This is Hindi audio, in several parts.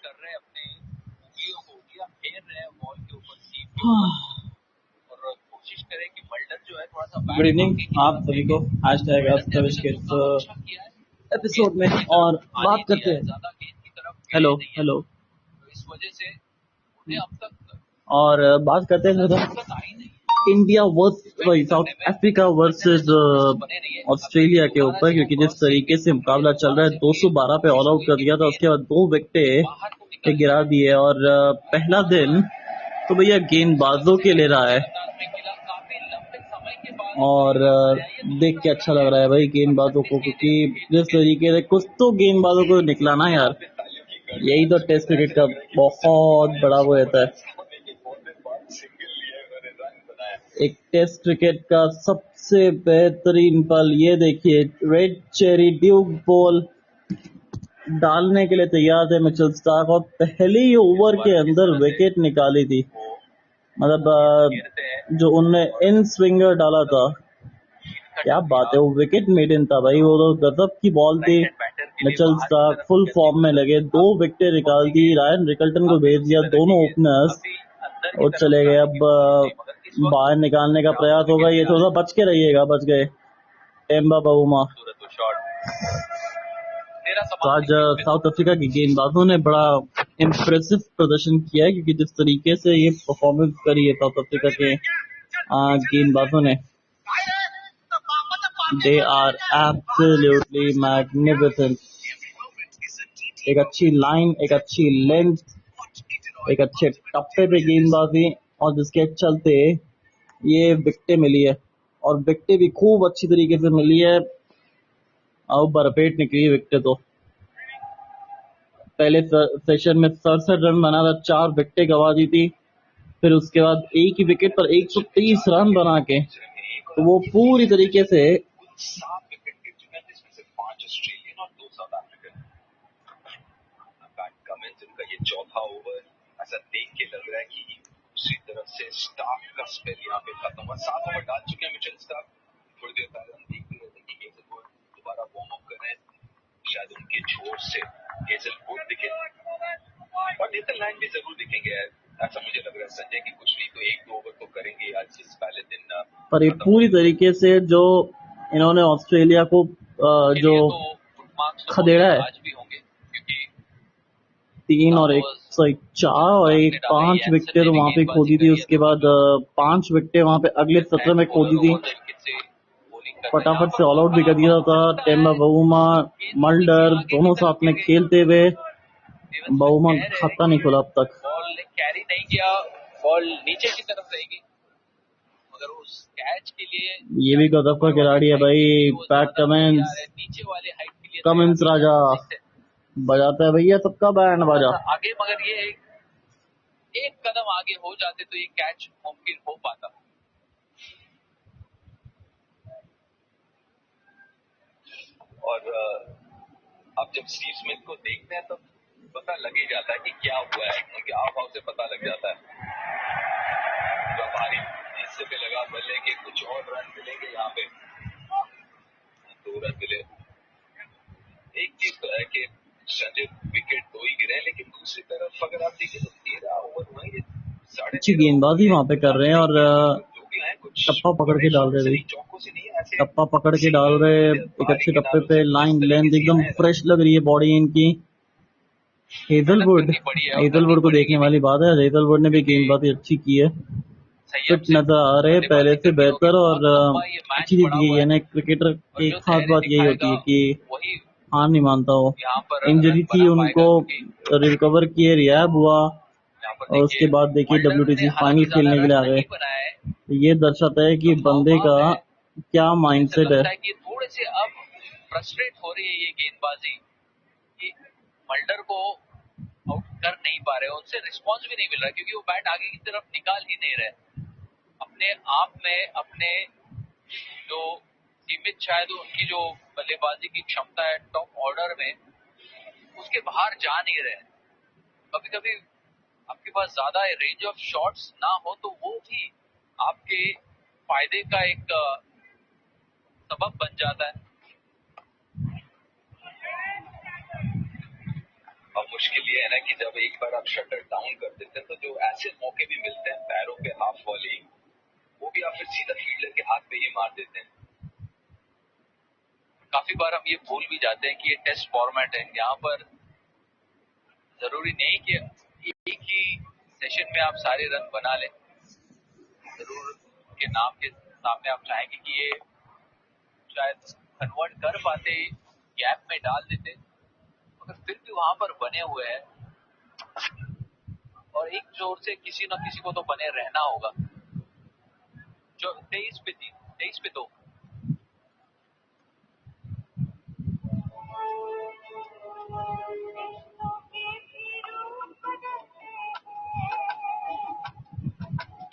गुड इवनिंग आप सभी को। आज टैग प्रवेश के एपिसोड में और बात करते हैं हेलो हेलो और बात करते हैं India versus south Africa versus Australia के ऊपर, क्योंकि जिस तरीके से मुकाबला चल रहा है 212 पे ऑल आउट कर दिया था, उसके बाद 2 विकेटें गिरा दिए और पहला दिन तो भैया गेंदबाजों के ले रहा है और देख के अच्छा लग रहा है भाई गेंदबाजों को, क्योंकि जिस तरीके से कुछ तो गेंदबाजों को निकला ना यार, यही तो टेस्ट क्रिकेट का बहुत बड़ा वो रहता है। एक टेस्ट क्रिकेट का सबसे बेहतरीन पल ये देखिए, रेड चेरी ड्यूक बॉल डालने के लिए तैयार थे मिचेल स्टार्क और पहले ही ओवर के अंदर विकेट निकाली थी। मतलब जो उनने इन स्विंगर डाला था, क्या बात है, वो विकेट मेडन था भाई, वो तो गजब की बॉल थी। मिचेल स्टार्क फुल फॉर्म में लगे, 2 विकेट निकाल दी, रायन रिकल्टन को भेज दिया, दोनों ओपनर्स वो चले गए। अब बाहर निकालने का प्रयास होगा, ये थोड़ा बच के रहिएगा, बच गए टेम्बा बाउमा। तो आज साउथ अफ्रीका के गेंदबाजों ने बड़ा इम्प्रेसिव प्रदर्शन किया है, क्योंकि जिस तरीके से ये परफॉर्मेंस करी है साउथ अफ्रीका के गेंदबाजों ने, दे आर एब्सोल्युटली मैग्निफिसेंट। एक अच्छी लाइन, एक अच्छी लेंथ, एक अच्छे टप्पे पे गेंदबाजी, और जिसके चलते ये विकेटें मिली है और विकेटें भी खूब अच्छी तरीके से मिली है और भरपेट निकली विकेटें। तो पहले सेशन में 67 रन बना था, 4 विकेटें गंवा दी थी, फिर उसके बाद एक ही विकेट पर 130 रन बना के तो वो पूरी तरीके से चौथा ओवर ऐसा देख के लग रहा है कि दूसरी तरफ से स्टार्क का स्पेल यहाँ पे खत्म हुआ। 7 ओवर डाल चुके हैं मिचेल स्टार्क। थोड़ी देर पहले हम देख रहे थे कि हेजलवुड दोबारा वार्म अप कर रहे हैं, शायद उनके छोर से हेजलवुड दिखे और नेथन लाइन भी जरूर दिखेंगे, ऐसा मुझे लग रहा है संजय की कुछ नहीं तो 1-2 ओवर तो करेंगे आज इस पहले दिन। पर ये पूरी तरीके से जो इन्होंने ऑस्ट्रेलिया को जो खदेड़ा है, 3 और 104 और 5 विकेटें तो वहां पे खो दी थी, उसके बाद 5 विकेटें वहां पे अगले 17 में खो दी थी, फटाफट से ऑल आउट भी कर दिया था। टेम्बा बाउमा, मल्डर दोनों साथ में खेलते हुए, बाउमा खाता नहीं खुला अब तक, बॉल कैरी नहीं किया, बॉल नीचे की तरफ रहेगी मगर उस कैच के लिए ये भी गजब का खिलाड़ी है भाई, पैट कमिंस, कमिंस राजा बजाता है भैया सबका बैंड बाजा आगे, मगर ये एक कदम आगे हो जाते तो ये कैच मुमकिन हो पाता। और अब जब स्टीव स्मिथ को देखते हैं तो पता लग ही जाता है कि क्या हुआ है, क्योंकि हाव भाव से पता लग जाता है। तो भारी हिस्से पे लगा बल्ले के कुछ और रन मिलेंगे यहाँ पे, 2 रन मिले। एक चीज तो है कि विकेट 2 ही गिरे, लेकिन दूसरी तरफ अगर आप देखें तो 13 ओवर में अच्छी गेंदबाजी वहां पे कर रहे हैं और टप्पा पकड़ के डाल रहे हैं, टप्पा पकड़ के डाल रहे, एक अच्छे टप्पे पे लाइन लेंथ एकदम फ्रेश लग रही है बॉडी इनकी। हेजलवुड को देखने वाली बात है, हेजलवुड ने भी गेंदबाजी अच्छी की है, फिट नजर आ रहे हैं पहले से बेहतर, और अच्छी चीज ये है ना, क्रिकेटर की खास बात यही होती है कि हार नहीं मानता हो। इंजरी थी उनको, रिकवर किए, रिहैब हुआ और उसके बाद देखिए WTC फाइनल खेलने के लिए आ गए। तो ये दर्शाता है कि बंदे का क्या माइंडसेट है। थोड़े से अब फ्रस्ट्रेट हो रही है ये गेंदबाजी, मल्डर को आउट कर नहीं पा रहे, उनसे रिस्पांस भी नहीं मिल रहा क्योंकि वो बैट आगे की तरफ निकाल ही नहीं रहे, अपने आप में अपने जो सीमित शायद उनकी जो बल्लेबाजी की क्षमता है टॉप ऑर्डर में, उसके बाहर जा नहीं रहे। कभी कभी आपके पास ज्यादा रेंज ऑफ शॉट्स ना हो तो वो भी आपके फायदे का एक सबब बन जाता है। अब मुश्किल ये है ना कि जब एक बार आप शटर डाउन कर देते हैं तो जो ऐसे मौके भी मिलते हैं पैरों पे हाफ वॉलिंग, वो भी आप फिर सीधा फील्डर के हाथ पे ही मार देते हैं। काफी बार हम ये भूल भी जाते हैं कि ये टेस्ट फॉर्मेट है, यहाँ पर जरूरी नहीं कि एक ही सेशन में आप सारे रन बना लें। जरूर के नाम के सामने आप चाहेंगे कि ये शायद कन्वर्ट कर पाते, गैप में डाल देते, मगर फिर भी वहां पर बने हुए हैं और एक जोर से किसी न किसी को तो बने रहना होगा। जो 23 पे 2।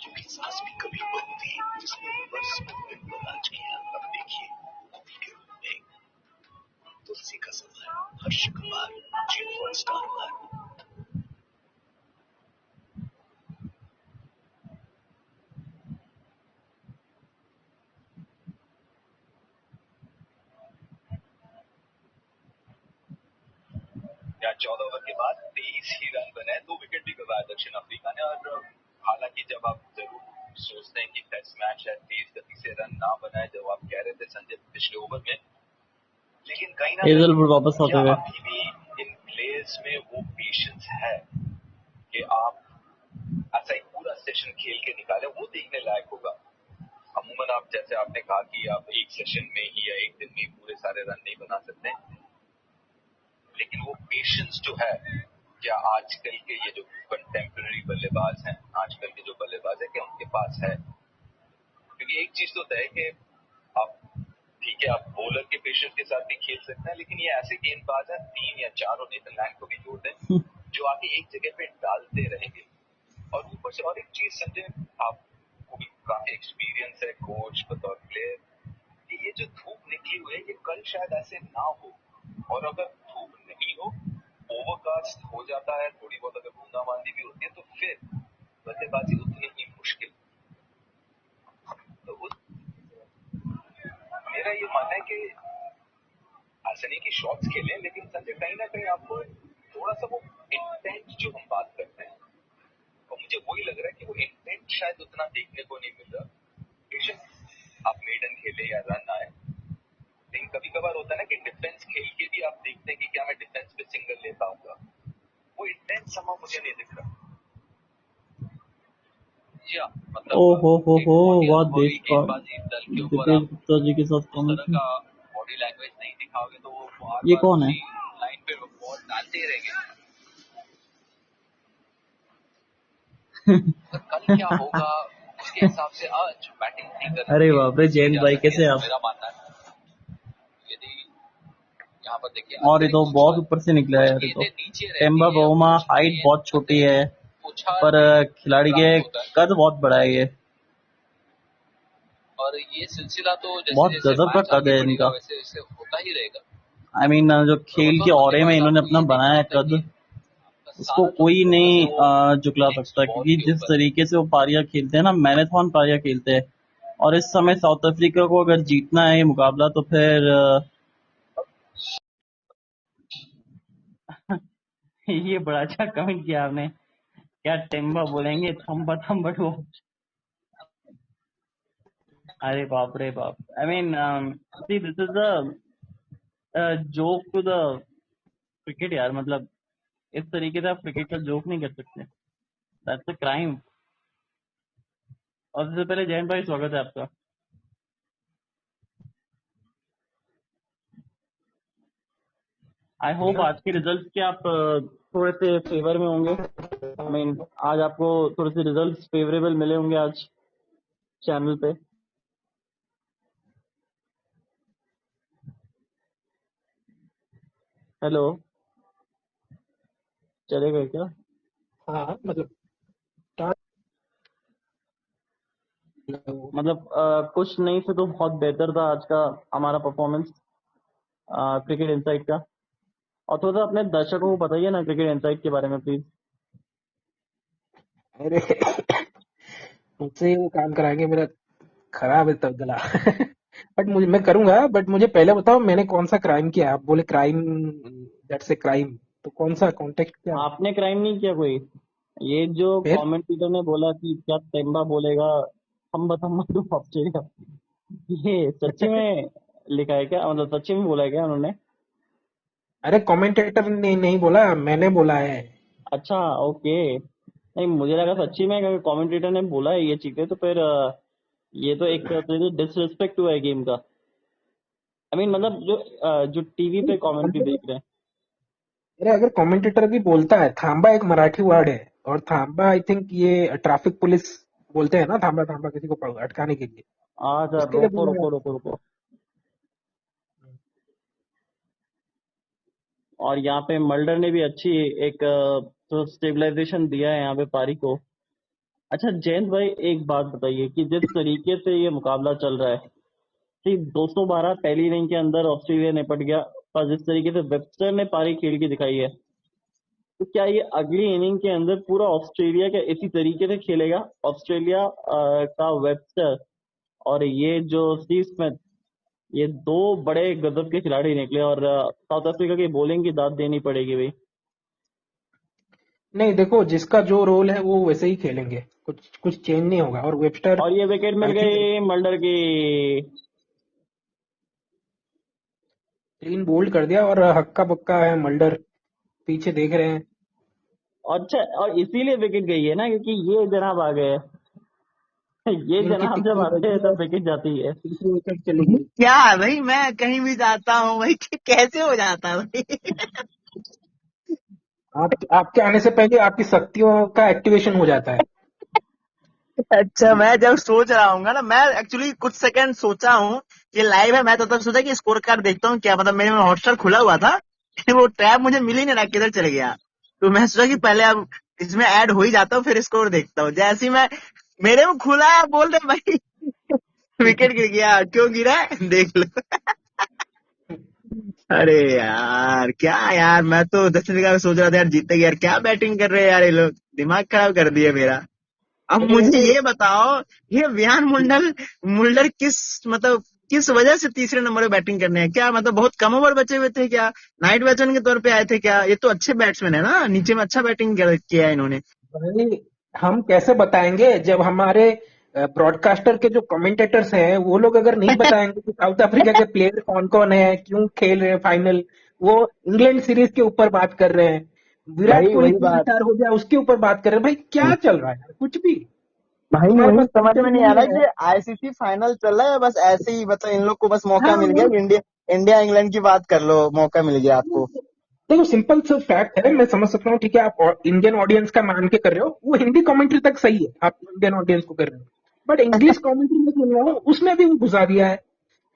क्योंकि सांस भी कभी बनती जिसने बरस में दिन बर्बाद किया। अब देखिए कॉफी के रूप में तुलसी का सफर, हर्ष कुमार, जियो स्टार पर। या 14 ओवर के बाद 23 ही रन बने, 2 विकेट भी गवाया दक्षिण अफ्रीका ने। और हालांकि जब आप जरूर सोचते हैं कि टेस्ट मैच है, तेज गति से रन ना बनाए, जब आप कह रहे थे संजय पिछले ओवर में, लेकिन कहीं ना हेजलवुड वापस कहीं आते क्या हुए अभी भी इन प्लेयर्स में वो पेशेंस है कि आप ऐसा एक पूरा सेशन खेल के निकाले, वो देखने लायक होगा। अमूमन आप जैसे आपने कहा कि आप एक सेशन में ही या एक दिन में पूरे सारे रन नहीं बना सकते, लेकिन वो पेशेंस जो है, क्या आजकल के ये जो कंटेम्प्रेरी बल्लेबाज हैं, आजकल के जो बल्लेबाज है, क्या उनके पास है? क्योंकि एक चीज तो तय है कि आप ठीक है, आप बॉलर के पेशेंस के साथ भी खेल सकते हैं, लेकिन ये ऐसे गेंदबाज हैं 3 या 4 और नेथन लैंग को भी जोड़ दें, जो आके एक जगह पे डालते रहेंगे। और ऊपर से और एक चीज संजय, आपको भी काफी एक्सपीरियंस है कोच बतौर प्लेयर, कि ये जो धूप निकली हुई है, ये कल शायद ऐसे ना हो। और अगर धूप नहीं हो, ओवरकास्ट हो जाता है, थोड़ी बहुत अगर बूंदाबांदी भी होती है, तो फिर बल्लेबाजी उतनी ही मुश्किल। तो मेरा ये मानना है कि ऐसा नहीं कि शॉट्स खेलें, लेकिन संजय कहीं ना कहीं आपको थोड़ा सा वो इंटेंट जो हम बात करते हैं, और मुझे वही लग रहा है कि वो इंटेंट शायद उतना देखने को नहीं मिल रहा। बेशक आप मेडन खेले या रन आए, लेकिन कभी कभार होता है ना कि डिफेंस खेल के भी आप देखते हैं कि क्या मैं डिफेंस पे सिंगल ले पाऊंगा, वो इंटेंट समा मुझे नहीं दिख रहा। मतलब हो वाह देश का गेंदबाजी दल के ऊपर दिपेश आप गुप्ता जी के साथ उस तरह कमेंट्री। का बॉडी लैंग्वेज नहीं दिखाओगे तो वो बार ये बार कौन है? उसी लाइन पे बॉल डालते ही रहेंगे। तो कल क्या होगा उसके हिसाब से आज बैटिंग नहीं करनी अरे बाप रे, जैन जा भाई सकती कैसे है, आप? मेरा मानना है। यदि यहाँ पर देखिए और ये तो अंतरिक्ष बहुत उछाल, ऊपर से निकला है कुछ यार। ये तो गेंदें नीचे टेम्बा रहती है, बाउमा, कुछ हाइट गेंद बहुत छोटी है, अंतरिक्ष उछाल पर भी खिलाड़ी के प्राप्त होता है। कद बहुत बड़ा है। ये और ये सिलसिला तो जैसे बहुत जैसे गजब का मैच कद आगे है बढ़ेगा इनका। वैसे वैसे होता ही रहेगा। जो और खेल के बतौर औरे में बल्लेबाज इन्होंने आपको अपना ये देखना बनाया है होता है कद, कि उसको सारा जो कोई फोकस नहीं है वो झुकला नेक्स्ट सकता, बॉल क्योंकि के जिस ऊपर है। तरीके से वो पारियां खेलते हैं ना, मैराथन पारियां खेलते हैं। और इस समय साउथ अफ्रीका को अगर जीतना है ये मुकाबला, तो फिर ये बड़ा अच्छा कमेंट किया आपने। क्या टेम्बा बोलेंगे, थम्बा थम्बा टू। अरे बाप रे बाप। I mean see this is the joke to the cricket यार। मतलब इस तरीके से आप क्रिकेट का जोक नहीं कर सकते, दैट्स अ क्राइम। और सबसे पहले जैन भाई, स्वागत है आपका। आई होप आज के रिजल्ट के आप थोड़े से फेवर में होंगे। आई मीन आज आपको थोड़े से रिजल्ट फेवरेबल मिले होंगे आज चैनल पे। हेलो, चलेगा क्या? हाँ मतलब कुछ नहीं से तो बहुत बेहतर था आज का हमारा परफॉर्मेंस क्रिकेट इनसाइट का। और थोड़ा सा अपने दर्शकों को बताइए ना क्रिकेट इनसाइट के बारे में प्लीज। अरे मुझसे वो काम कराएंगे, मेरा खराब है तब गला। बट मुझे, मैं करूंगा, बट मुझे पहले बताओ मैंने कौन सा क्राइम किया। आप बोले क्राइम, दैट्स ए क्राइम, तो कौन सा कॉन्टेक्स्ट क्या है? आपने क्राइम नहीं किया कोई। ये जो फिर कमेंटेटर ने बोला कि क्या तेम्बा बोलेगा, थम्बा थम्बा टू ऑस्ट्रेलिया, ये सच्ची में लिखा है क्या, मतलब सच्ची में बोला है क्या उन्होंने? अरे कमेंटेटर ने नहीं बोला, मैंने बोला है। अच्छा, ओके। नहीं, मुझे लगा सच्ची में, क्योंकि कमेंटेटर ने बोला है ये चीजें, तो फिर ये तो एक डिसरिस्पेक्ट हुआ है गेम का। आई मीन मतलब जो टीवी पे कमेंट्री अगर देख रहे हैं। अरे अगर कमेंटेटर भी बोलता है, थांबा एक मराठी वर्ड है, और थांबा आई थिंक ये ट्रैफिक पुलिस बोलते हैं ना, थांबा थांबा किसी को अटकाने के लिए, अच्छा, उसके लिए रोको बोला रोको जाता रोको रोको। और यहाँ पे मल्डर ने भी अच्छी एक तो स्टेबलाइजेशन दिया है यहाँ पे पारी को। अच्छा जयंत भाई, एक बात बताइए कि जिस तरीके से ये मुकाबला चल रहा है कि 212 पहली इनिंग के अंदर ऑस्ट्रेलिया निपट गया, और जिस तरीके से वेबस्टर ने पारी खेल के दिखाई है, तो क्या ये अगली इनिंग के अंदर पूरा ऑस्ट्रेलिया का इसी तरीके से खेलेगा? ऑस्ट्रेलिया का वेबस्टर और ये जो स्टीव स्मिथ, ये दो बड़े गजब के खिलाड़ी निकले, और साउथ अफ्रीका की बॉलिंग की दाद देनी पड़ेगी भाई। नहीं, देखो जिसका जो रोल है वो वैसे ही खेलेंगे, कुछ कुछ चेंज नहीं होगा। और वेबस्टर और ये विकेट मिल आई थिंक गई मल्डर की। क्लीन बोल्ड कर दिया, और हक्का बक्का है मल्डर, पीछे देख रहे हैं। अच्छा, और इसीलिए विकेट गई है ना, क्योंकि ये जनाब आ गए हैं। ये इनकी जनाब जब टिक्की आते बजी हैं और तब विकेट जाती है। तीसरी विकेट चली गई। क्या है भाई, मैं कहीं भी जाता हूँ भाई, कैसे हो जाता है भाई? आपके आने से पहले आपकी शक्तियों का एक्टिवेशन हो जाता है। अच्छा, मैं जब सोच रहा हूँ ना, मैं एक्चुअली कुछ सेकंड सोचा हूँ कि लाइव है, मैं तो तब सोचा कि स्कोर कार्ड देखता हूँ क्या, मतलब मेरे में हॉटस्टार खुला हुआ था वो टैब मुझे मिल ही नहीं रहा, किधर चले गया। तो मैं सोचा कि पहले अब इसमें ऐड हो ही जाता हूँ, फिर स्कोर देखता हूँ। जैसे ही मैं मेरे में खुला है, बोल रहे भाई विकेट गिर गया, क्यों गिरा है देख लो। अरे यार, क्या यार, मैं तो दक्षिण अफ्रीका में सोच रहा था यार जीतेगा यार, क्या बैटिंग कर रहे हैं यार ये लोग, दिमाग खराब कर दिया मेरा। अब नहीं मुझे वैसे ये बताओ, ये विहान मुंडल मुल्डर किस मतलब किस वजह से तीसरे नंबर पे बैटिंग करने हैं क्या, मतलब बहुत कम ओवर बचे हुए थे क्या, नाइट बैट्समैन के तौर पे आए थे क्या? ये तो अच्छे बैट्समैन है ना, नीचे में अच्छा बैटिंग किया है इन्होंने। भाई, हम कैसे बताएंगे जब हमारे ब्रॉडकास्टर के जो कमेंटेटर्स हैं वो लोग अगर नहीं बताएंगे कि साउथ अफ्रीका के प्लेयर कौन कौन है, क्यों खेल रहे हैं फाइनल, वो इंग्लैंड सीरीज के ऊपर बात कर रहे हैं, विराट भाई कोहली वही तीन बात, स्टार हो गया उसके ऊपर बात कर रहे हैं। भाई क्या चल रहा है यार, कुछ भी। भाई तुम्हारे वही पास समझ में कंटेंट नहीं आ नहीं रहा है। कि आईसीसी फाइनल चल रहा है, बस ऐसे ही मतलब इन लोग को बस मौका हाँ मिल गया वो कि इंडिया इंडिया इंग्लैंड की बात कर लो, मौका मिल गया आपको। देखो सिंपल सा फैक्ट है, मैं समझ सकता हूँ, ठीक है आप इंडियन ऑडियंस का मान के कर रहे हो, वो हिंदी कमेंट्री तक सही है, आप इंडियन ऑडियंस को कर रहे हो, बट इंग्लिश कमेंट्री में सुन रहा हूँ उसमें भी वो घुसा दिया है।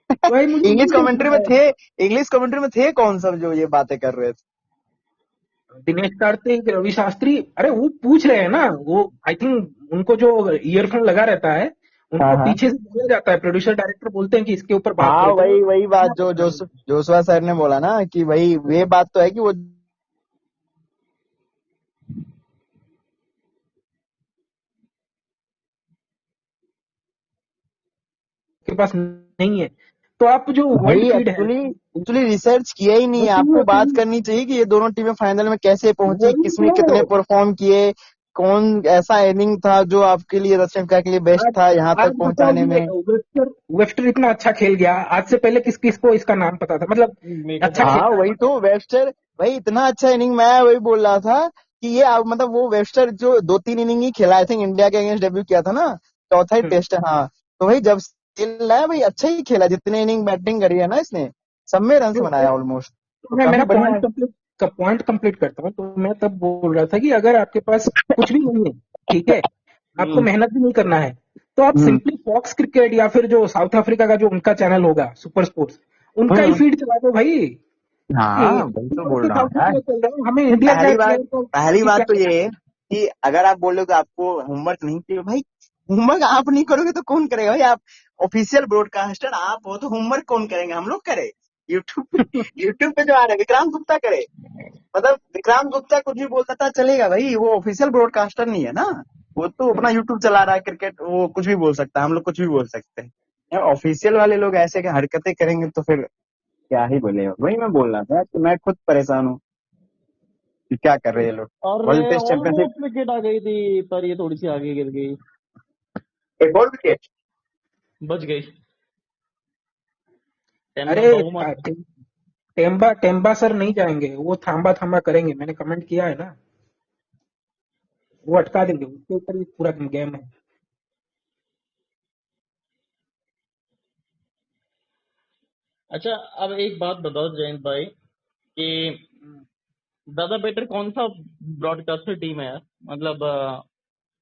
भाई मुझे इंग्लिश नहीं समझ कमेंट्री में में आया। थे, इंग्लिश कमेंट्री में थे कौन सब जो ये बातें कर रहे थे? दिनेश कार्तिक, रवि शास्त्री, अरे वो पूछ रहे हैं ना, वो आई थिंक उनको जो ईयरफोन लगा रहता है हाँ उनको हाँ पीछे से बोला जाता है, प्रोड्यूसर डायरेक्टर बोलते हैं कि इसके ऊपर बात हाँ, करो, तो वो वही वही बात क्या जो बता रहे हैं। जोशुआ सर ने बोला ना कि भाई ये बात तो है कि वो के पास नहीं है, तो आप जो वर्ल्ड भाई फीड है एक्चुअली एक्चुअली रिसर्च किया ही नहीं वो है। सुनिए आपको बात सुनिए, करनी चाहिए कि ये दोनों टीमें फाइनल में कैसे पहुंची, वही किसमें तो। कितने परफॉर्म किए, कौन ऐसा इनिंग था जो आपके लिए दक्षिण अफ्रीका के लिए बेस्ट आज था यहाँ आज तक बताओ पहुंचाने ये में। वेस्टर वेस्टर इतना अच्छा खेल गया, आज से पहले किस किस को इसका नाम पता था, मतलब मेरे को अच्छा पता हाँ खेलता है। वही तो, वेबस्टर भाई इतना अच्छा इनिंग, मैं वही बोल रहा था कि ये मतलब वो वेबस्टर जो 2-3 इनिंग ही खेला, आई थिंक इंडिया के अगेंस्ट डेब्यू किया था ना, चौथा ही हम्म, टेस्ट है हाँ। तो भाई जब से खेल रहा है भाई अच्छा ही खेला, जितने इनिंग बैटिंग करी है ना इसने, सब में रन तो बनाया ऑलमोस्ट, तो मैं काफी मेरा बढ़िया है। पॉइंट कंप्लीट करता हूँ, तो मैं तब बोल रहा था कि अगर आपके पास कुछ भी नहीं है, ठीक है, आपको हम्म मेहनत भी नहीं करना है, तो आप हम्म सिंपली फॉक्स क्रिकेट या फिर जो साउथ अफ्रीका का जो उनका चैनल होगा सुपर स्पोर्ट्स, उनका ही हम्म फीड चला दो भाई। हाँ वही तो बोल रहा हूँ साउथ यार। अफ्रीका चल रहा है, हमें इंडिया का पहली बात प्लेयर को पहली की बात क्या तो पता। ये है कि अगर आप बोल रहे हो कि आपको होमवर्क नहीं चाहिए, भाई होमवर्क आप नहीं करोगे तो कौन करेगा भाई? आप ऑफिशियल ब्रॉडकास्टर आप हो, तो होमवर्क कौन करेंगे? हम लोग करें? यूट्यूब पे यूट्यूब पे जो आ रहा है विक्रांत गुप्ता करे, मतलब विक्रांत गुप्ता कुछ भी बोलता था चलेगा भाई, वो ऑफिशियल ब्रॉडकास्टर नहीं है ना, वो तो अपना यूट्यूब चला रहा है क्रिकेट, वो कुछ भी बोल सकता है, हम लोग कुछ भी बोल सकते हैं। ऑफिशियल वाले लोग ऐसे के हरकतें करेंगे तो फिर क्या ही बोले, वही मैं बोल रहा था कि मैं खुद परेशान हूँ। कि क्या कर रहे हैं ये लोग। और world test championship almost wicket आ गई थी, पर ये थोड़ी सी आगे गिर गई, एक और विकेट। बच गई। टेम्बा अरे बहुमत। टेम्बा टेम्बा सर नहीं जाएंगे, वो थांबा थांबा करेंगे, मैंने कमेंट किया है ना, वो अटका देंगे, उसके ऊपर ही पूरा गेम है। अच्छा, अब एक बात बताओ जयंत भाई कि ज्यादा बेटर कौन सा ब्रॉडकास्टर टीम है यार, मतलब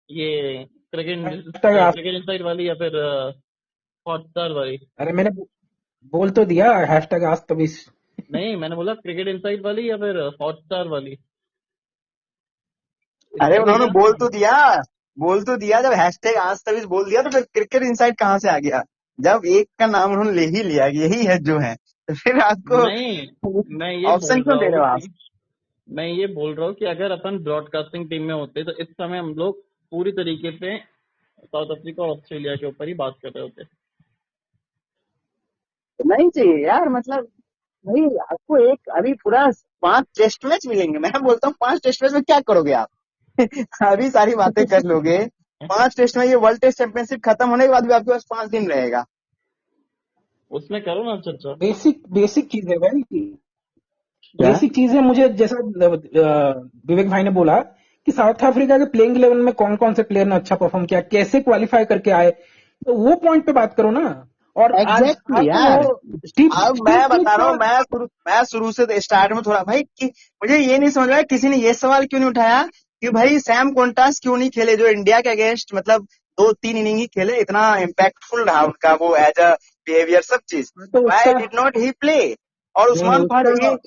ये क्रिकेट क्रिकेट इनसाइड वाली या फिर हॉटस्टार वाली? अरे मैंने बोल तो दिया, हैशटैग आज तभी। नहीं, मैंने बोला क्रिकेट इनसाइड वाली या फिर हॉटस्टार वाली। अरे इसमें उन्होंने क्या? बोल तो दिया, जब हैशटैग आज तभी बोल दिया तो फिर क्रिकेट इनसाइड कहाँ से आ गया? जब एक का नाम उन्होंने ले ही लिया कि यही है जो है, तो फिर आपको नहीं, मैं ये ऑप्शन बोल क्यों रहा दे रहे हूँ हो आप? कि मैं ये बोल रहा हूँ कि अगर अपन ब्रॉडकास्टिंग टीम में होते तो इस समय हम लोग पूरी तरीके से साउथ अफ्रीका और ऑस्ट्रेलिया के ऊपर ही बात कर रहे होते। नहीं चाहिए यार, मतलब भाई आपको एक अभी पूरा 5 टेस्ट मैच मिलेंगे। मैं बोलता हूँ 5 टेस्ट मैच में क्या करोगे आप? अभी सारी बातें कर लोगे, 5 टेस्ट में ये वर्ल्ड टेस्ट चैंपियनशिप खत्म होने के बाद भी आपके पास 5 दिन रहेगा। उसमें करो ना चर्चा। बेसिक चीज है भाई, क्या? बेसिक चीज है। मुझे जैसा विवेक भाई ने बोला कि साउथ अफ्रीका के प्लेइंग 11 में कौन कौन से प्लेयर ने अच्छा परफॉर्म किया, कैसे क्वालिफाई करके आए, तो वो पॉइंट पे बात करो ना। और एग्जैक्टली आज यार। तो स्टीव अब स्टीव मैं स्मिथ बता रहा का। हूँ, मैं शुरू से स्टार्ट में थोड़ा भाई कि मुझे ये नहीं समझ में आया किसी ने ये सवाल क्यों नहीं उठाया कि भाई सैम कोंटास क्यों नहीं खेले, जो इंडिया के अगेंस्ट मतलब 2-3 इनिंग ही खेले, इतना इम्पैक्टफुल रहा उनका वो एज अ बिहेवियर सब चीज। तो वाई उसका डिड नॉट ही प्ले? और नहीं, उस्मान ख्वाजा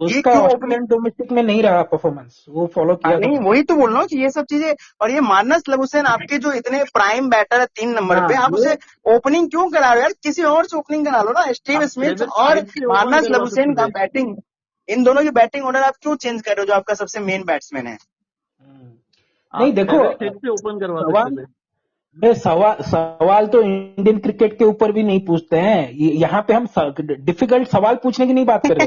ये उसका क्यों ओपनिंग? ऑस्ट्रेलियन डोमेस्टिक में नहीं रहा परफॉर्मेंस, वो फॉलो हाँ किया था नहीं, मैंने। वही तो बोल रहा हूँ कि ये सब चीजें। और ये मानस लबुसैन आपके जो इतने प्राइम बैटर है 3 नंबर हाँ पे, आप ये उसे ओपनिंग क्यों करा रहे हो यार? किसी और से ओपनिंग करा लो ना, स्टीव आप स्मिथ ट्रेविस और हेड से ओपन मानस करवा लबुसैन सकते का थे। बैटिंग। इन दोनों की बैटिंग ऑर्डर आप क्यों चेंज कर रहे हो, जो आपका सबसे मेन बैट्समैन है? नहीं आप देखो, ट्रेविस हेड से ओपन करवा सकते सवाल थे। सवाल तो इंडियन क्रिकेट के ऊपर भी नहीं पूछते हैं। यहाँ पे हम डिफिकल्ट सवाल पूछने की नहीं बात कर रहे,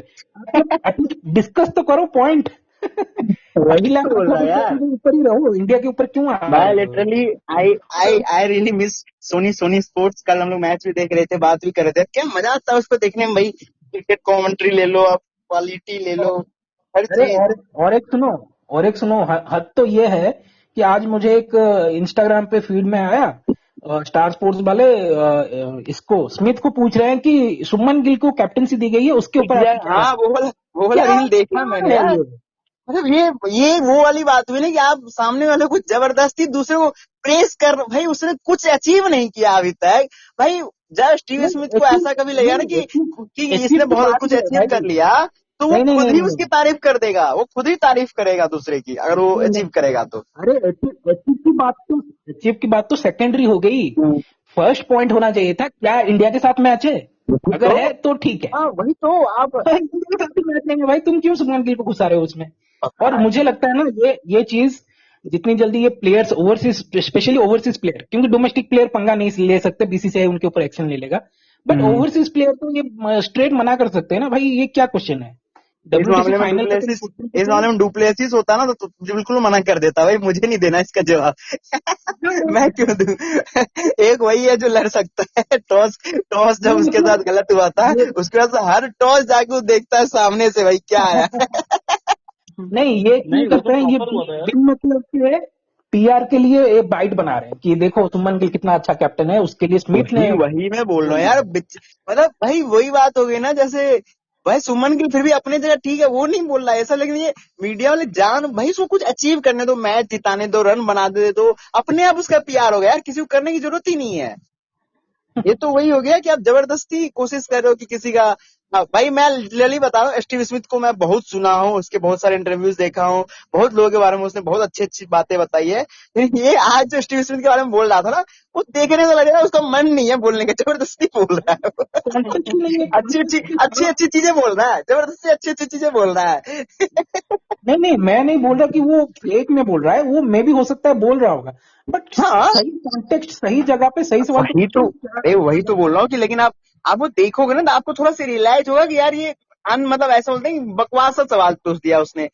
एटलीस्ट डिस्कस तो करो पॉइंट। वही अकेला तो बोल रहा है यार। के ऊपर ही रहो, इंडिया के ऊपर क्यों आ मैं रहे हो? Literally I really miss Sony Sports. कल हम लोग मैच भी देख रहे थे, बात भी कर रहे थे, क्या मजा आता है उसको देखने में भाई। क्रिकेट कमेंट्री ले लो आप, क्वालिटी ले लो, हर अरे चीज। और एक सुनो, हद तो ये है कि आज मुझे एक इंस्टाग्राम पे फीड में आया, स्टार स्पोर्ट्स वाले इसको स्मिथ को पूछ रहे हैं कि शुभमन गिल को कैप्टनसी दी गई है, उसके ऊपर आपकी क्या राय हाँ है? वो वाला क्या रील देखा क्या मैंने है यार। ये? मतलब ये वो वाली बात हुई ना कि आप सामने वाले को जबरदस्ती दूसरे को प्रेस कर, भाई उसने कुछ अचीव नहीं किया अभी तक। भाई जब स्टीव नहीं स्मिथ को ऐसा कभी लगेगा ना कि अचीव इसने की बहुत बात कुछ ही है अचीव भाई। कर लिया, तो वो नहीं नहीं खुद नहीं ही नहीं उसकी नहीं तारीफ कर देगा, वो खुद ही तारीफ करेगा दूसरे की, अगर वो नहीं अचीव नहीं। करेगा तो। अरे अचीव की बात तो सेकेंडरी हो गई। हम्म। फर्स्ट पॉइंट होना चाहिए था, क्या इंडिया के साथ मैच है? अगर तो है तो ठीक है। हाँ वही तो आप। इंडिया के साथ ही मैच नहीं है भाई, तुम क्यों शुभमन गिल को घुसा रहे हो उसमें? और मुझे लगता है ना, ये चीज जितनी जल्दी ये players overseas, specially overseas player, क्योंकि डोमेस्टिक प्लेयर पंगा नहीं ले सकते, बीसीसीआई उनके ऊपर एक्शन ले लेगा, बट हम्म। ओवरसीज प्लेयर तो ये स्ट्रेट मना कर सकते हैं ना भाई, ये क्या क्वेश्चन है? इस डब्ल्यूटीसी मामले में फाइनल तक डुप्लेसिस रिपोर्टिंग इस कितनी मामले में डुप्लेसिस होता ना तो बिल्कुल मना कर देता, भाई मुझे नहीं देना इसका जवाब। मैं क्यों दूं? एक वही है जो लड़ सकता है। टॉस टॉस जब उसके साथ गलत हुआ था, ये उसके बाद से हर टॉस जाके वो देखता है सामने से, भाई क्या आया। नहीं, ये क्यों नहीं, वो तो करते हैं? ये प्रॉपर हुआ था यार। बिन मतलब के पीआर के लिए एक बाइट बना रहे हैं कि देखो सुमन गिल कितना अच्छा कैप्टन है, उसके लिए स्मिथ ने वही वही मैं बोल रहा बोल हूँ दिया। यार, मतलब भाई वही बात हो गई ना, जैसे भाई सुमन गिल फिर भी अपने जगह ठीक है, वो नहीं बोल रहा है ऐसा, लेकिन ये मीडिया वाले जान भाई उसको कुछ अचीव करने दो, मैच जिताने दो, रन बना दे दो, अपने आप उसका पीआर हो गया यार, किसी को करने की जरूरत ही नहीं है। ये तो वही हो गया कि आप जबरदस्ती कोशिश कर रहे हो कि किसी का। हाँ, भाई मैं लिटरली बता रहा हूँ, स्टीव स्मिथ को मैं बहुत सुना हूँ, उसके बहुत सारे इंटरव्यूज देखा हूँ, बहुत लोगों के बारे में उसने बहुत अच्छी अच्छी बातें बताई है, लेकिन ये आज जो स्टीव स्मिथ के बारे में बोल रहा था ना, वो देखने से लग रहा है उसका मन नहीं है बोलने का, जबरदस्ती बोल रहा है वो। कॉन्टेक्स्ट ही नहीं है, अच्छी अच्छी कॉन्टेक्स्ट अच्छी अच्छी चीजें बोल रहा है, जबरदस्ती अच्छी अच्छी चीजें बोल रहा है। नहीं नहीं, मैं नहीं बोल रहा कि वो फेक में बोल रहा है, वो मे भी हो सकता है बोल रहा होगा, बट हाँ सही कॉन्टेक्स्ट, सही जगह पे सही सवाल तो वही पूछो तो, ना, क्या अरे वही मतलब तो बोल रहा हूँ कि लेकिन आप वो देखोगे ना तो आपको थोड़ा सा रियलाइज होगा कि यार ये मतलब ऐसा बोलते हैं कि बकवास सा सवाल पूछ दिया उसने।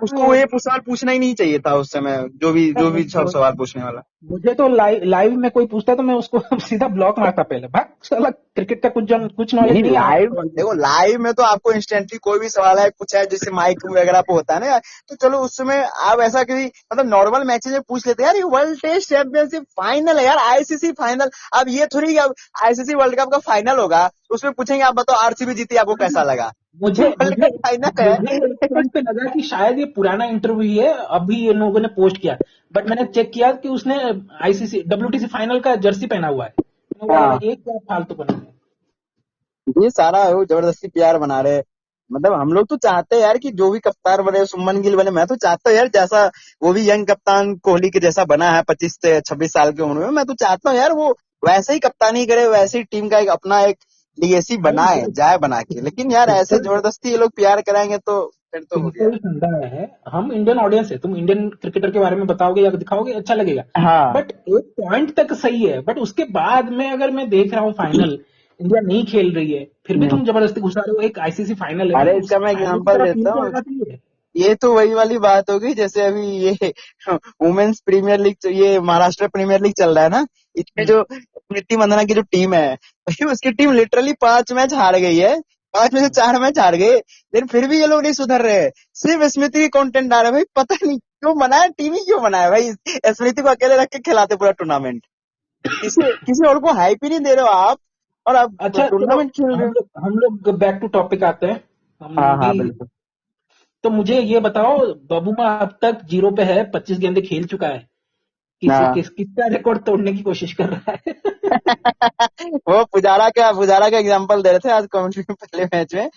उसको ये सवाल पूछना ही नहीं चाहिए था उस समय, जो भी सवाल पूछने वाला। मुझे तो लाइव में कोई पूछता तो मैं उसको सीधा ब्लॉक मारता पहले, भाग साला, क्रिकेट का कुछ नॉलेज नहीं, नहीं है आप लाइव सवाल देखो, पूछो। लाइव में तो आपको इंस्टेंटली कोई भी सवाल है पूछा है, जैसे माइक वगैरह पे होता है ना यार, तो चलो उस समय आप ऐसा कि मतलब नॉर्मल मैचेस में पूछ लेते हैं यार, ये वर्ल्ड टेस्ट चैंपियनशिप फाइनल है यार, आईसीसी फाइनल। अब ये थोड़ी कि अब आईसीसी वर्ल्ड कप का फाइनल होगा, उसमें पूछेंगे आप बताओ आरसीबी जीती आपको कैसा लगा। मुझे वर्ल्ड मुझे कप फाइनल है। मुझे एक पॉइंट पे लगा कि शायद ये पुराना इंटरव्यू है, अभी ये लोगों ने पोस्ट किया, बट मैंने चेक किया कि उसने आईसीसी डब्ल्यूटीसी फाइनल का जर्सी पहना हुआ है। मैं बोला हाँ, एक क्या फालतू बना है। ये सारा वो जबरदस्ती प्यार बना रहे। मतलब हम लोग तो चाहते हैं यार कि जो भी कप्तान बने, सुमन गिल बने, मैं तो चाहता हूँ यार जैसा वो भी यंग कप्तान कोहली के जैसा बना है 25 से 26 साल की उम्र में, मैं तो चाहता हूँ यार वो वैसे ही कप्तानी करे, वैसे ही टीम का एक अपना एक लीगेसी भाई बनाए देख, जाए बना के। लेकिन यार ऐसे सिंपल जबरदस्ती ये लोग प्यार कराएंगे तो फिर तो हो गया। सिंपल फंडा है। हम इंडियन ऑडियंस है, तुम इंडियन क्रिकेटर के बारे में बताओगे या दिखाओगे अच्छा लगेगा, हाँ, बट एक पॉइंट तक सही है, बट उसके बाद में अगर मैं देख रहा हूँ फाइनल इंडिया नहीं खेल रही है, फिर भी हम्म। तुम जबरदस्ती घुसा रहे हो। एक आईसीसी फाइनल है भाई, अरे उस इसका मैं फाइनल की एग्जांपल तरह फील देता तो हूँ। आना चाहिए। ये तो वही वाली बात होगी जैसे अभी ये वुमेन्स प्रीमियर लीग, ये महाराष्ट्र प्रीमियर लीग चल रहा है ना, इसमें हम्म, जो स्मृति मंदाना की जो टीम है, भाई उसकी टीम लिटरली 5 मैच हार गई है, 5 में से 4 मैच हार गए, लेकिन फिर भी ये लोग नहीं सुधर रहे हैं। सिर्फ स्मृति की कंटेंट आ रहा है भाई, पता नहीं क्यों बनाया, टीम ही क्यों बनाया भाई, स्मृति को अकेले रख के खिलाते पूरा टूर्नामेंट, किसी किसी और को हाइप ही नहीं दे रहे हो आप, और आप अच्छा चलो, टूर्नामेंट खेल रहे हो। हम लोग बैक टू टॉपिक आते हैं। हाँ हम भी, हाँ बिल्कुल। तो मुझे ये बताओ, बबूमा अब तक जीरो पे है, 25 गेंदें खेल चुका है, हाँ। किसका रिकॉर्ड तोड़ने की कोशिश कर रहा है? वो पुजारा का एग्जांपल दे रहे थे आज कमेंट्री में पहले मैच में,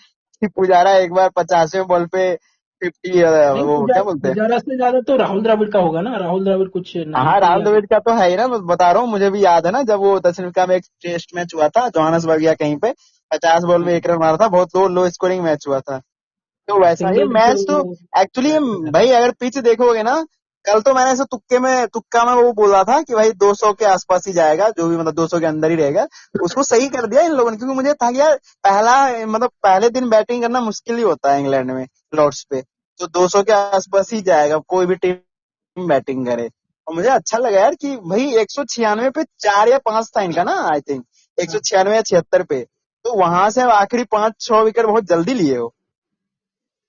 कि पुजारा एक बार 50वें बॉल पे 50, नहीं, वो क्या बोलते हैं। पुजारा से ज्यादा तो राहुल द्रविड़ का होगा ना, राहुल द्रविड़ कुछ हाँ, 90 राहुल या द्रविड़ का तो है ही ना, मैं बता रहा हूँ, मुझे भी याद है ना, जब वो दक्षिण अफ्रीका में एक टेस्ट मैच हुआ था जोहान्सबर्ग या कहीं पे, 50 बॉल में 1 रन मारा था, बहुत लो स्कोरिंग मैच हुआ था। तो वैसा ये सिंगल पे मैच तो तो वो एक्चुअली बैट पे था। भाई अगर पिच देखोगे ना, कल तो मैंने ऐसे तुक्का में वो बोला था कि भाई 200 के आसपास ही जाएगा, जो भी मतलब 200 के अंदर ही रहेगा, उसको सही कर दिया इन लोगों ने, क्योंकि मुझे था कि यार पहले दिन बैटिंग करना मुश्किल ही होता है इंग्लैंड में लॉर्ड्स पे, तो 200 के आसपास ही जाएगा कोई भी टीम बैटिंग करे। और मुझे अच्छा लगा यार कि भाई 196 पे 4 या 5 था इनका ना, आई थिंक 196 या 76 पे, तो वहां से आखिरी 5-6 विकेट बहुत जल्दी लिए हो,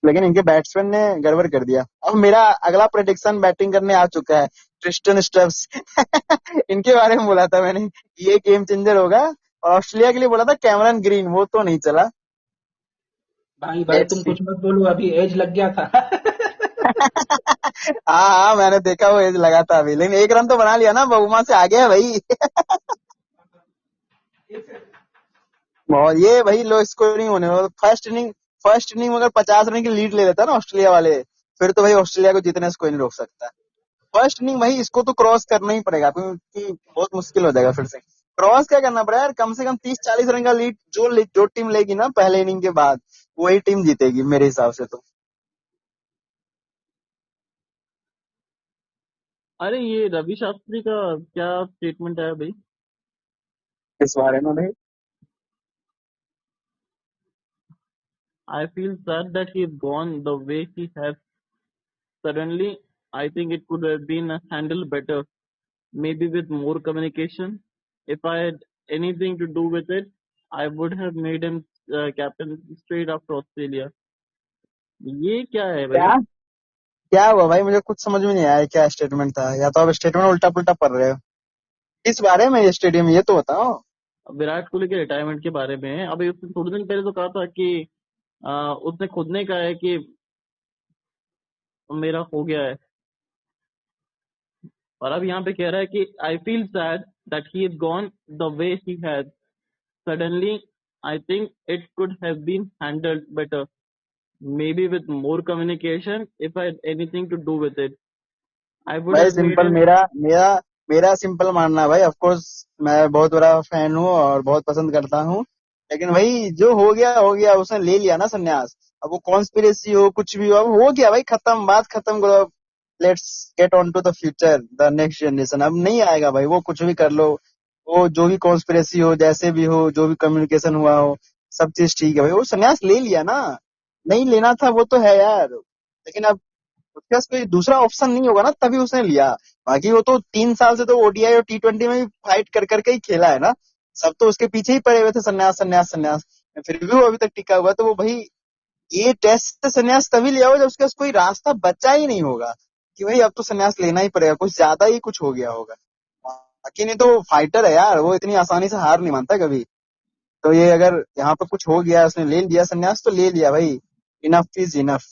लेकिन इनके बैट्समैन ने गड़बड़ कर दिया। अब मेरा अगला प्रेडिक्शन बैटिंग करने आ चुका है, ट्रिस्टन स्टब्स। इनके बारे में बोला था मैंने, ये गेम चेंजर होगा, और ऑस्ट्रेलिया के लिए बोला था कैमरन ग्रीन, वो तो नहीं चला। भाई भाई लेट्स तुम सी। कुछ मत बोलो, अभी एज लग गया था। हाँ हाँ, मैंने देखा वो एज लगा था अभी, लेकिन 1 रन तो बना लिया ना, बहुमा से आ गया भाई। बहुत ये भाई लो स्कोरिंग होने वाला, फर्स्ट इनिंग अगर 50 रन की लीड ले लेता ना ऑस्ट्रेलिया वाले, फिर तो भाई ऑस्ट्रेलिया को जीतने से कोई नहीं रोक सकता। फर्स्ट इनिंग भाई इसको तो क्रॉस करना ही पड़ेगा, क्योंकि बहुत मुश्किल हो जाएगा फिर से। क्रॉस क्या करना पड़ेगा यार, कम से कम 30-40 रन का लीड जो टीम लेगी ना पहले इनिंग के बाद, वही टीम जीतेगी मेरे हिसाब से तो। अरे ये रवि शास्त्री का क्या स्टेटमेंट है भाई? इस बारे में भाई, I feel sad that he's gone the way he has. Suddenly, I think it could have been handled better, maybe with more communication. If I had anything to do with it, I would have made him captain straight after Australia. ये क्या है भाई? क्या क्या हुआ भाई, मुझे कुछ समझ में नहीं आया क्या स्टेटमेंट था, या तो आप स्टेटमेंट उल्टा पुल्टा पढ़ रहे हो। इस बारे में ये स्टेडियम ये तो बताओ। विराट कोहली के रिटायरमेंट के बारे में अभी उसने थोड़े दिन पहले तो कहा था कि उसने खुद ने कहा है कि मेरा हो गया है, और अब यहाँ पे कह रहा है कि I feel sad that he is gone the way he has. Suddenly, I think it could have been handled better, maybe with more communication. If I had anything to do with it, I would भाई have made सिंपल, him. मेरा मेरा मेरा सिंपल मानना है भाई, ऑफ कोर्स मैं बहुत बड़ा फैन हूँ और बहुत पसंद करता हूँ, लेकिन भाई जो हो गया, उसने ले लिया ना संन्यास। अब वो कॉन्स्पिरेसी हो कुछ भी अब हो गया भाई, खत्म, बात खत्म करो। Let's get on to the future, the next generation, अब नहीं आएगा भाई, वो कुछ भी कर लो, वो जो भी कॉन्स्पिरेसी हो, जैसे भी हो, जो भी कम्युनिकेशन हुआ हो, सब चीज ठीक है भाई, वो संन्यास ले लिया ना, नहीं लेना था वो तो है यार, लेकिन अब उसके पास कोई दूसरा ऑप्शन नहीं होगा ना, तभी उसने लिया। बाकी वो तो 3 साल से तो ओडीआई और T20 में भी फाइट कर करके ही खेला है ना। सब तो उसके पीछे ही पड़े हुए थे, संन्यास संन्यास संन्यास, फिर भी वो अभी तक टिका हुआ है। तो वो भाई ये टेस्ट से संन्यास तभी लिया होगा जब उसके पास कोई रास्ता बचा ही नहीं होगा कि भाई अब तो संन्यास लेना ही पड़ेगा, कुछ ज्यादा ही कुछ हो गया होगा। बाकी नहीं तो फाइटर है यार, वो इतनी आसानी से हार नहीं मानता कभी। तो ये अगर यहाँ पे कुछ हो गया, उसने ले लिया संन्यास तो ले लिया भाई, इनफ इज इनफ।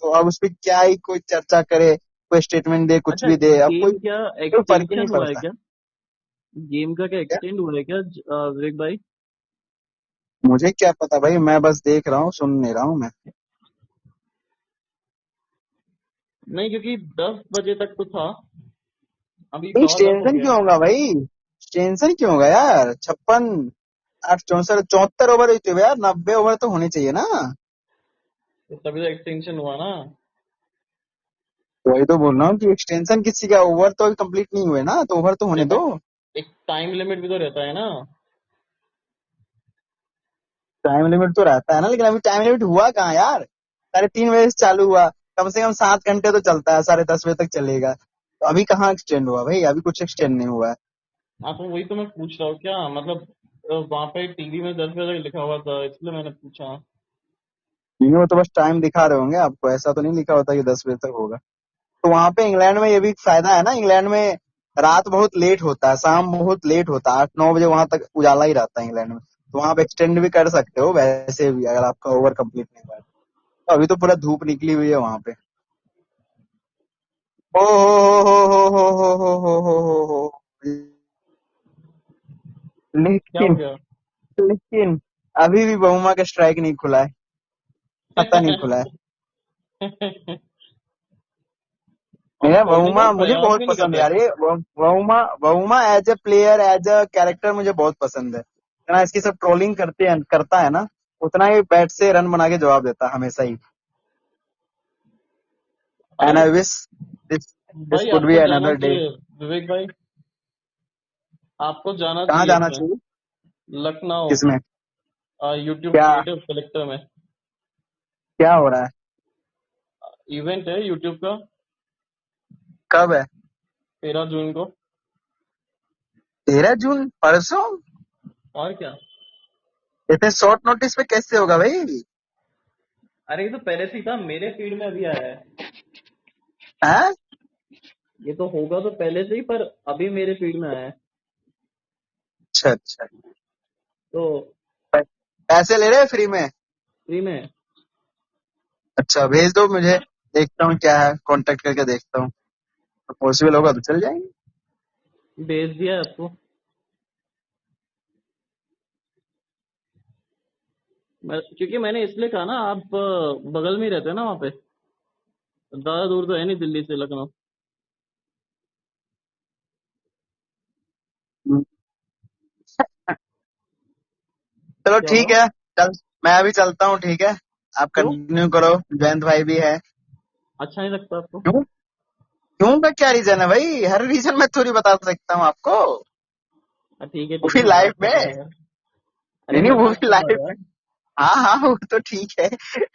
तो अब उस पर क्या ही कोई चर्चा करे, कोई स्टेटमेंट दे, कुछ अच्छा, भी दे, अब गेम क्या कोई फर्क ही नहीं एक्सटेंशन हुआ है पड़ता। क्या? गेम का क्या क्या? एक्सटेंड हुआ है क्या, विवेक भाई? मुझे क्या पता भाई, मैं बस देख रहा हूँ, सुन नहीं रहा हूँ मैं। नहीं, क्योंकि 10 बजे तक तो था, अभी नहीं 10:15 हो टेंशन गया क्यों होगा भाई, टेंशन क्यों होगा यार। 56, 8, 64, 74 ओवर होते हुए यार, 90 ओवर तो होने चाहिए ना। तो तभी तो एक्सटेंशन हुआ ना। तो वही तो बोल रहा हूँ कि एक्सटेंशन किसी का, ओवर तो अभी कंप्लीट नहीं हुए ना, तो ओवर तो होने अरे दो। बट एक टाइम लिमिट भी तो रहता है ना। टाइम लिमिट तो रहता है ना, लेकिन अभी टाइम लिमिट हुआ कहाँ यार। 3:30 बजे से चालू हुआ, कम से कम 7 घंटे तो चलता है, 10:30 बजे तक चलेगा। तो अभी कहाँ एक्सटेंड हुआ भाई, अभी कुछ एक्सटेंड नहीं हुआ है। हाँ, तो वही तो मैं पूछ रहा हूँ, क्या मतलब वहां पे टीवी में 10 बजे तक लिखा हुआ था, इसलिए मैंने पूछा। नहीं वो तो बस टाइम दिखा रहे होंगे आपको, ऐसा तो नहीं लिखा होता कि 10 बजे तक होगा। तो वहां पे इंग्लैंड में ये भी फायदा है ना, इंग्लैंड में रात बहुत लेट होता है, शाम बहुत लेट होता है, 8, 9 बजे वहां तक उजाला ही रहता है इंग्लैंड में। तो वहां पे एक्सटेंड भी कर सकते हो वैसे भी, अगर आपका ओवर कंप्लीट नहीं हुआ है। तो अभी तो पूरा धूप निकली हुई है वहां पे। ओ हो। क्या हो लेकिन गया? लेकिन अभी भी बहुमा का स्ट्राइक नहीं खुला है, पता नहीं खुला है। और मेरा बोलने का बहुमा मुझे प्रयास बहुत भी नहीं पसंद है करता है। यार, ये बहुमा बहुमा as a player, as a character मुझे बहुत पसंद है। इतना इसकी सब ट्रोलिंग करता है ना, उतना ही बैट से रन बना के जवाब देता है हमेशा ही। अरे and I wish this this भाई, कुड बी आपको जाना अनदर डे। चाहिए विवेक भाई, आपको जाना कहाँ चाहिए जाना इसमें, चाहिए? लखनऊ, किसमें? यूट्यूब क्या? क्रिएटिव कलेक्टर में। क्या हो रहा है? इवेंट है यूट्यूब का, कब है? 13 जून को। 13 जून, परसों? और क्या? इतने शॉर्ट नोटिस पे कैसे होगा भाई? अरे ये तो पहले से ही था, मेरे फीड में अभी आया है। हैं? ये तो होगा तो पहले से ही, पर अभी मेरे फीड में आया है। अच्छा अच्छा। तो पैसे ले रहे हैं फ्री में? फ्री में अच्छा भेज दो मुझे, देखता हूँ क्या है, कांटेक्ट करके देखता हूँ। तो पॉसिबल होगा तो चल जाएंगे। भेज दिया है आपको। क्योंकि मैंने इसलिए कहा ना, आप बगल में ही रहते हैं ना वहाँ पे, ज्यादा दूर तो है नहीं दिल्ली से लखनऊ। हम्म। चलो क्या ठीक हुआ? है, चल मैं अभी चलता हूँ, ठीक है। आप क्यों? कंटिन्यू करो, जयंत भाई भी है। अच्छा नहीं लगता आपको? क्यों? क्यों का क्या रीजन है भाई, हर रीजन मैं थोड़ी बता सकता हूँ आपको। ठीक है वो ठीक है, भी लाइफ मजाक में। कर रहा था। नहीं अरे नहीं, वो मजाक भी कर रहा लाइफ था। में। हाँ हाँ वो तो ठीक है।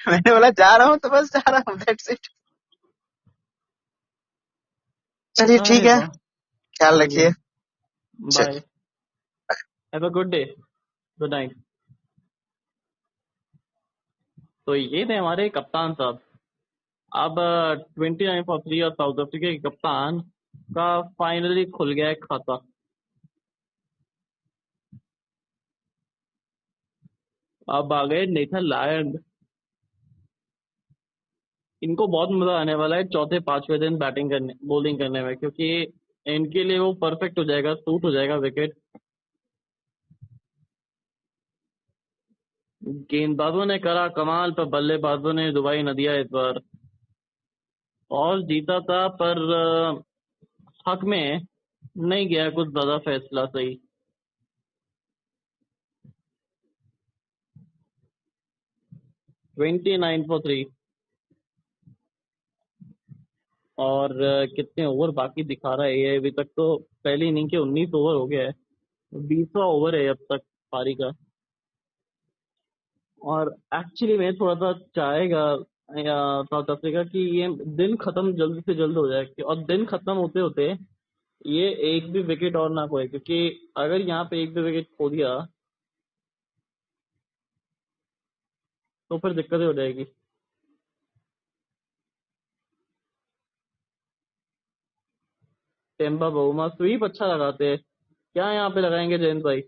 मैंने बोला जा रहा हूँ तो बस जा रहा हूँ, दैट्स इट। चलिए ठीक अरे है, वाह। ख्याल चलिए, रखिए। बाय। चलिए। Have a good day. Good night. तो ये थे हमारे कप्तान साहब। अब 29 फॉर 3 और साउथ अफ्रीका के कप्तान का फाइनली खुल गया है खाता। अब आ गए नेथन लायन। इनको बहुत मजा आने वाला है चौथे पांचवें दिन बैटिंग करने, बॉलिंग करने में, क्योंकि इनके लिए वो परफेक्ट हो जाएगा, सूट हो जाएगा विकेट। गेंदबाजों ने करा कमाल, पर बल्लेबाजों ने डुबाई नदियां इस बार। और जीता था, पर हक में नहीं गया कुछ ज्यादा फैसला सही। 29 फॉर 3। और कितने ओवर बाकी दिखा रहा है ये, अभी तक तो पहली इनिंग के 19 ओवर हो गया है, 20वां ओवर है अब तक पारी का। और एक्चुअली मैं थोड़ा सा चाहेगा या साउथ अफ्रीका की ये दिन खत्म जल्द से जल्द हो जाए और दिन खत्म होते होते ये एक भी विकेट और ना खोए, क्योंकि अगर यहाँ पे एक भी विकेट खो दिया तो फिर दिक्कतें हो जाएगी। टेम्पा बहुमा स्वीप अच्छा लगाते हैं। क्या यहाँ पे लगाएंगे जयंत भाई?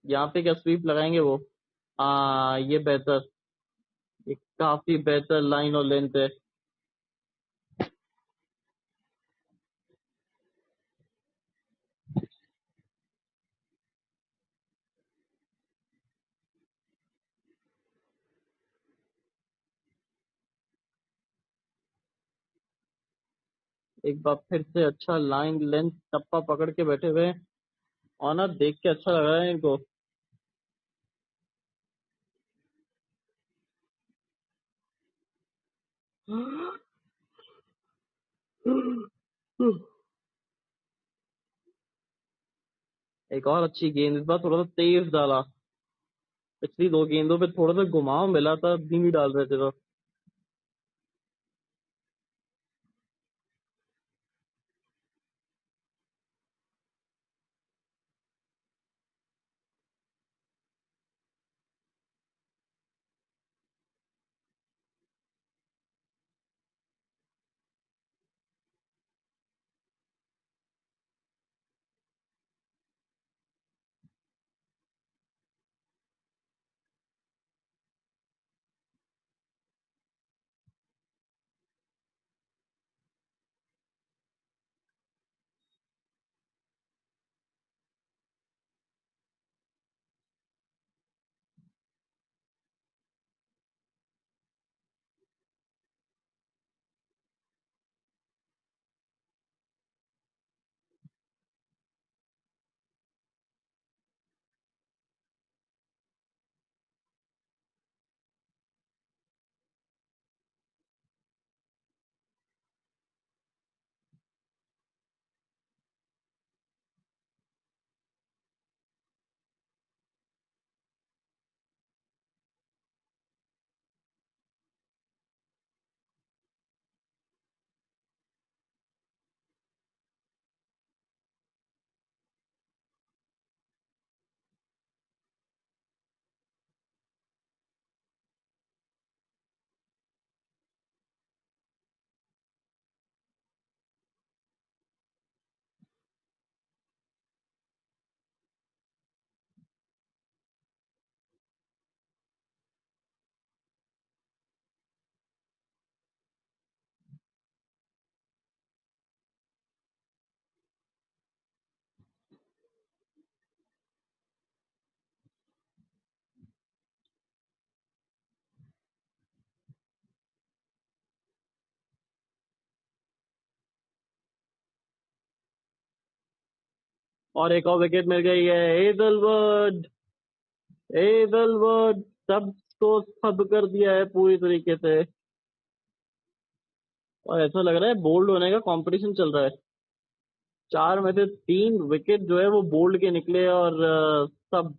यहाँ पे क्या स्वीप लगाएंगे वो? ये बेहतर, ये काफी बेहतर लाइन और लेंथ है। एक बार फिर से अच्छा लाइन लेंथ टप्पा पकड़ के बैठे हुए हैं। ऑनर देख के अच्छा लग रहा है इनको। एक और अच्छी गेंद, इस बार थोड़ा सा तेज डाला। पिछली दो गेंदों पे थोड़ा सा घुमाव मिला था, धीमी डाल रहे थे तो। और एक और विकेट मिल गई है। हेजलवुड, हेजलवुड सबको सब कर दिया है पूरी तरीके से। और ऐसा लग रहा है बोल्ड होने का कंपटीशन चल रहा है। चार में से तीन विकेट जो है वो बोल्ड के निकले और सब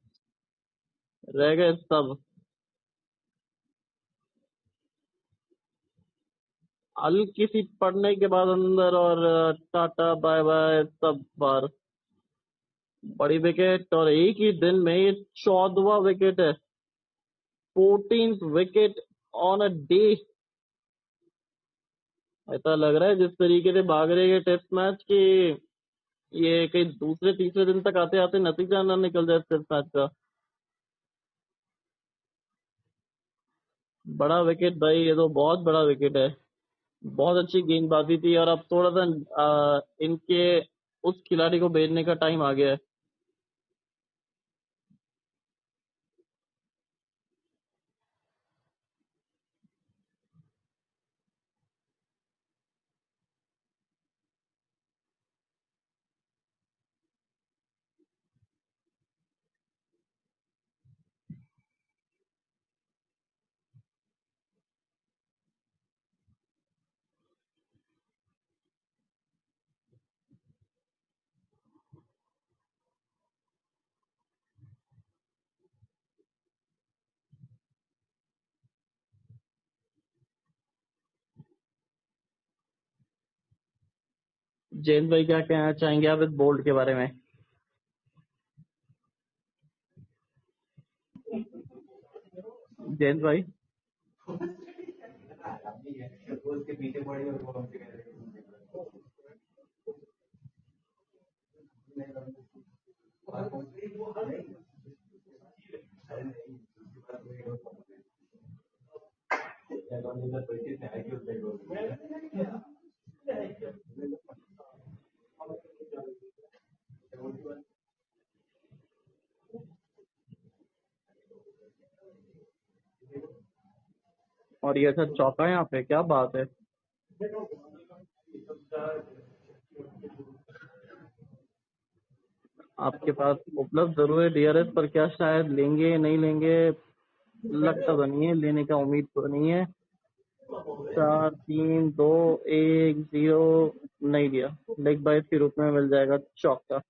रह गए सब। हल्की सी पड़ने के बाद अंदर और टाटा बाय बाय सब बार। बड़ी विकेट और एक ही दिन में ये 14वां विकेट है। 14th wicket on a day. ऐसा लग रहा है जिस तरीके से भाग रहे हैं टेस्ट मैच की, ये कहीं दूसरे तीसरे दिन तक आते आते नतीजा ना निकल जाए टेस्ट मैच का। बड़ा विकेट भाई, ये तो बहुत बड़ा विकेट है। बहुत अच्छी गेंदबाजी थी और अब थोड़ा सा इनके उस खिलाड़ी को भेजने का टाइम आ गया है। जयंत भाई क्या कहना चाहेंगे आप इस बोल्ट के बारे में? जयंत भाई और ये सर चौका यहाँ पे, क्या बात है। आपके पास उपलब्ध जरूर है डीआरएस, पर क्या शायद लेंगे नहीं लेंगे, लगता तो नहीं है, लेने का उम्मीद तो नहीं है। 4-3-2-1-0 नहीं दिया, लेग बाइस के रूप में मिल जाएगा चौका।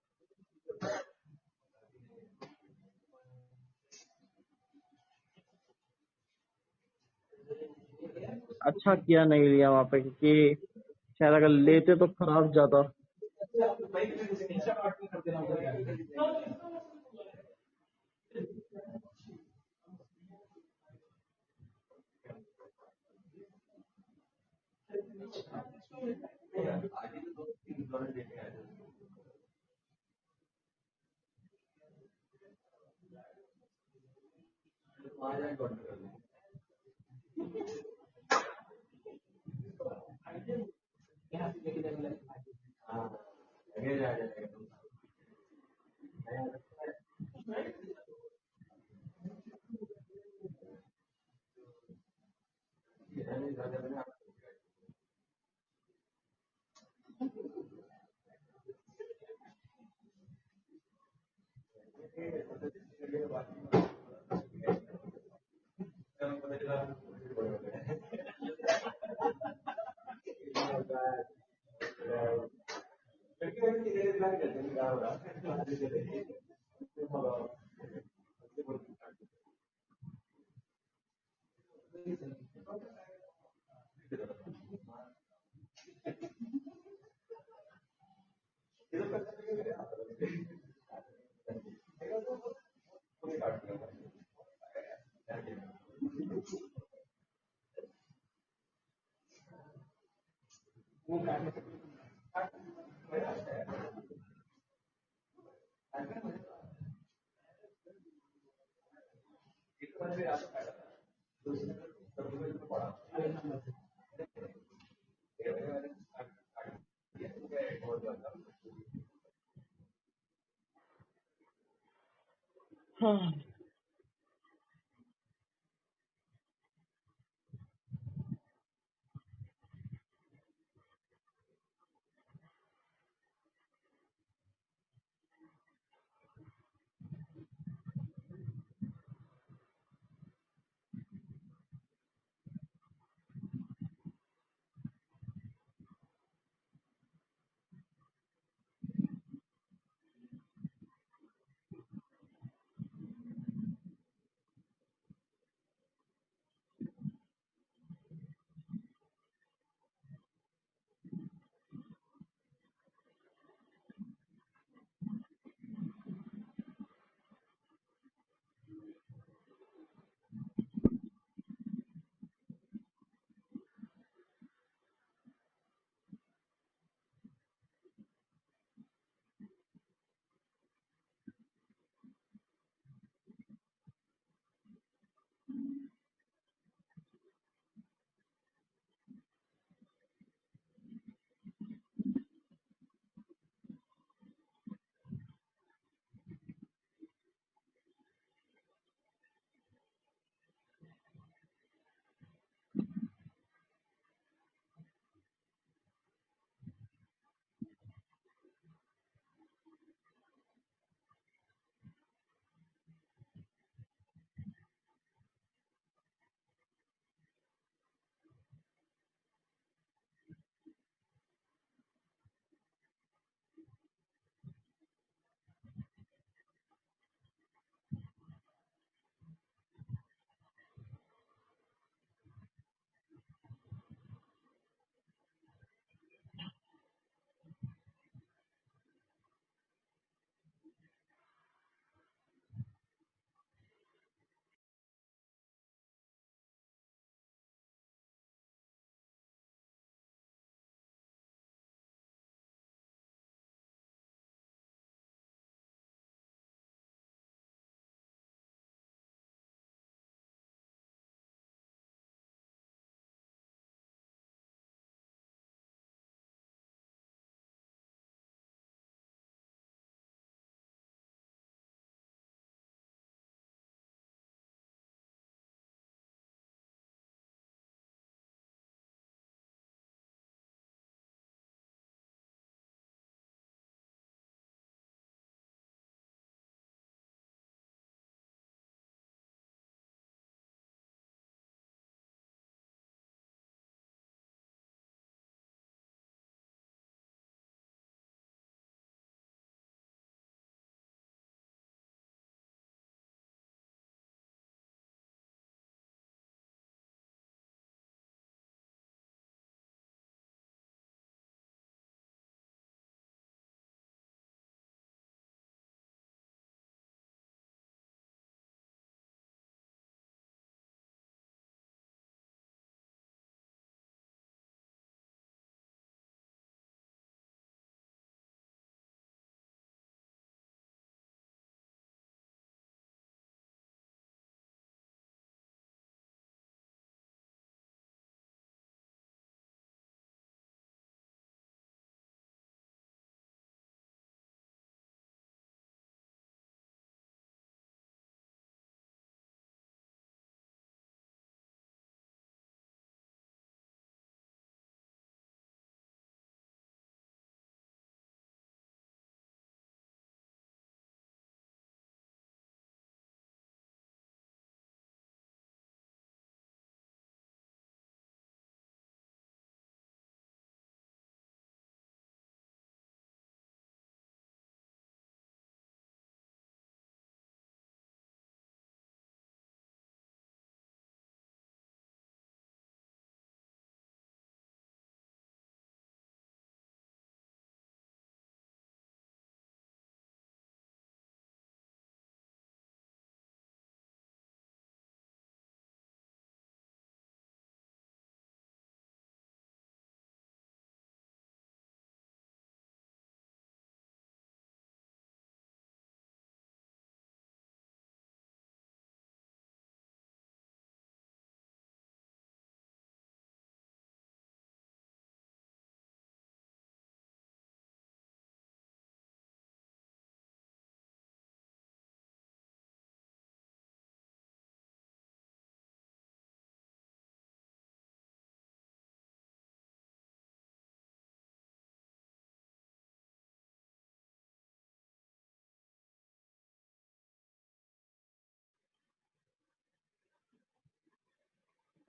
अच्छा किया नहीं लिया वहां पे, क्योंकि शायद अगर लेते तो खराब जाता। हाँ।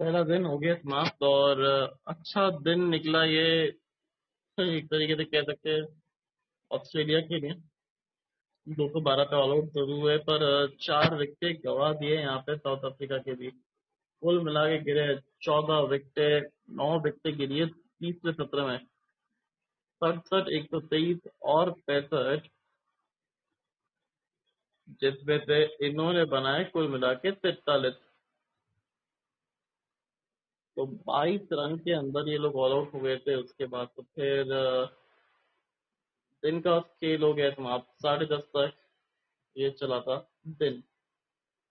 पहला दिन हो गया समाप्त और अच्छा दिन निकला ये एक तरीके से कह सकते हैं ऑस्ट्रेलिया के लिए। 212 पे ऑल आउट जरूर हुए पर 4 विकेट गवा दिए यहाँ पे साउथ अफ्रीका के भी। कुल मिला के गिरे 14 विकेट, 9 विकेट गिरी है तीसरे सत्र में। 67, 123 और 65 जिसमें से इन्होंने बनाए कुल मिला के 43। तो 22 रन के अंदर ये लोग ऑल आउट हो गए थे। उसके बाद तो फिर दिन का खेल हो गया समाप्त। 10:30 तक ये चला था दिन।